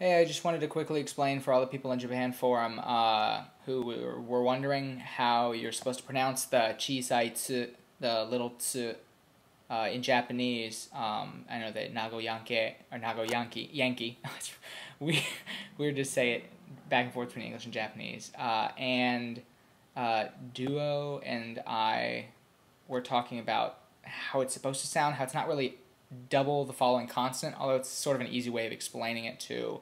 Hey, I just wanted to quickly explain for all the people in Japan Forum who were wondering how you're supposed to pronounce the chisai tsu, the little tsu, in Japanese. I know that Nago or Yankee. we weird to say it back and forth between English and Japanese. Duo and I were talking about how it's supposed to sound, how it's not really double the following consonant, although it's sort of an easy way of explaining it to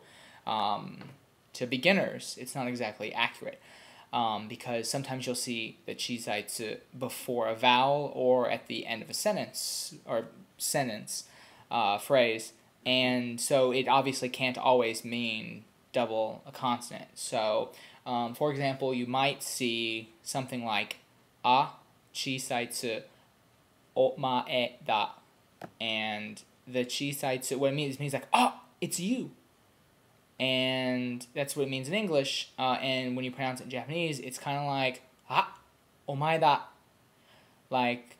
beginners. It's not exactly accurate because sometimes you'll see the chisaitsu before a vowel or at the end of a sentence phrase, and so it obviously can't always mean double a consonant. So, for example, you might see something like a chisaitsu omae da. And the chisai, what it means like, oh, it's you. And that's what it means in English. And when you pronounce it in Japanese, it's kind of like, ah, omae da. Like,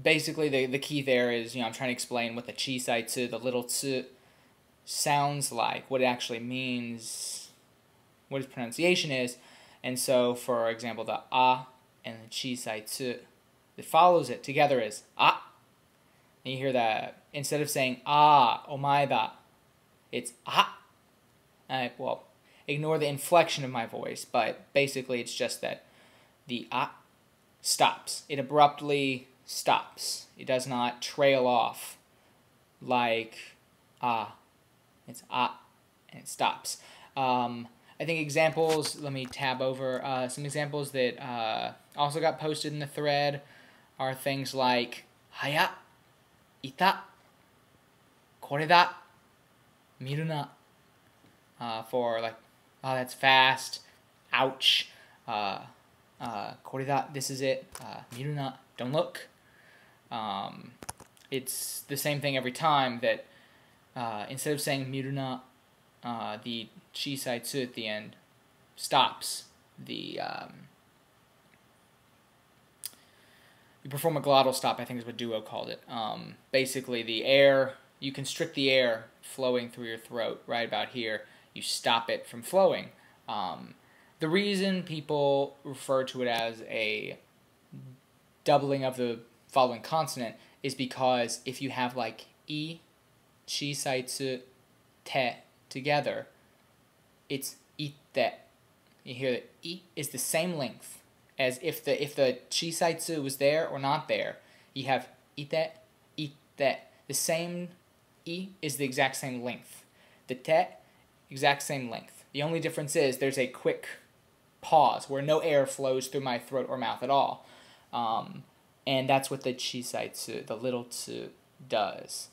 basically the key there is, I'm trying to explain what the chisai tsu, the little tsu, sounds like, what it actually means, what its pronunciation is. And so, for example, the a and the chisai tsu that follows it together is ah. And you hear that instead of saying ah, omae da, it's ah. Well, ignore the inflection of my voice, but basically it's just that the ah stops. It abruptly stops. It does not trail off like ah. It's ah, and it stops. I think examples, let me tab over some examples that also got posted in the thread are things like haya, ita, kore da, miru na, for like, oh, that's fast, ouch, kore da, this is it, miru na, don't look. It's the same thing every time that instead of saying miru na, the chisai tsu at the end stops. You perform a glottal stop, I think is what Duo called it. Basically, the air, you constrict the air flowing through your throat right about here. You stop it from flowing. The reason people refer to it as a doubling of the following consonant is because if you have like I, chisai tsu, te together, it's ite. You hear that I is the same length as if the chisai tsu was there or not there. You have ite, ite. The same I is the exact same length. The te, exact same length. The only difference is there's a quick pause where no air flows through my throat or mouth at all. And that's what the chisai tsu, the little tsu, does.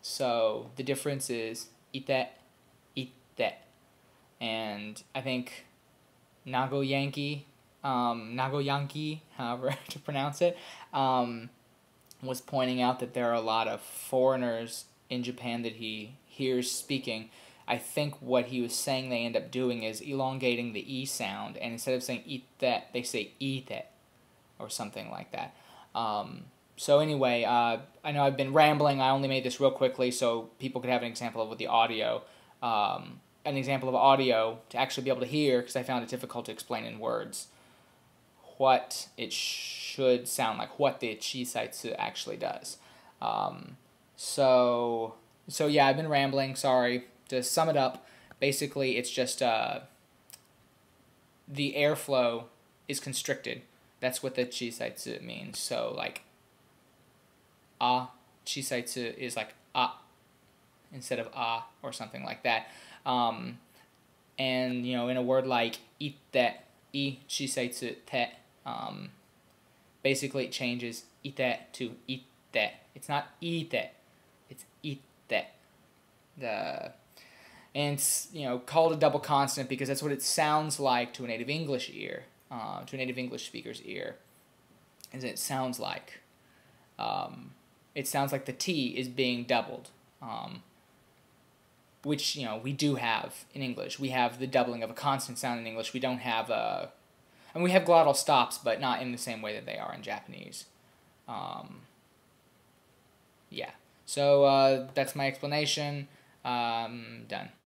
So the difference is ite, ite. And I think Nago Yankee, however to pronounce it, was pointing out that there are a lot of foreigners in Japan that he hears speaking. I think what he was saying they end up doing is elongating the E sound, and instead of saying ite, they say ite, or something like that. So anyway, I know I've been rambling. I only made this real quickly so people could have an example of what the audio, an example of audio to actually be able to hear, because I found it difficult to explain in words what it should sound like, what the chisai tsu actually does. So yeah, I've been rambling, sorry. To sum it up, basically it's just the airflow is constricted. That's what the chisai tsu means. So like a chisai tsu is like a instead of a or something like that. And in a word like ite, I chisai tsu te, basically it changes ite to ite. It's not ite, it's ite. And it's called a double consonant because that's what it sounds like to a native English ear, to a native English speaker's ear. As it sounds like. It sounds like the T is being doubled. Which, we do have in English. We have the doubling of a consonant sound in English. We don't have we have glottal stops, but not in the same way that they are in Japanese. Yeah. So, that's my explanation. Done.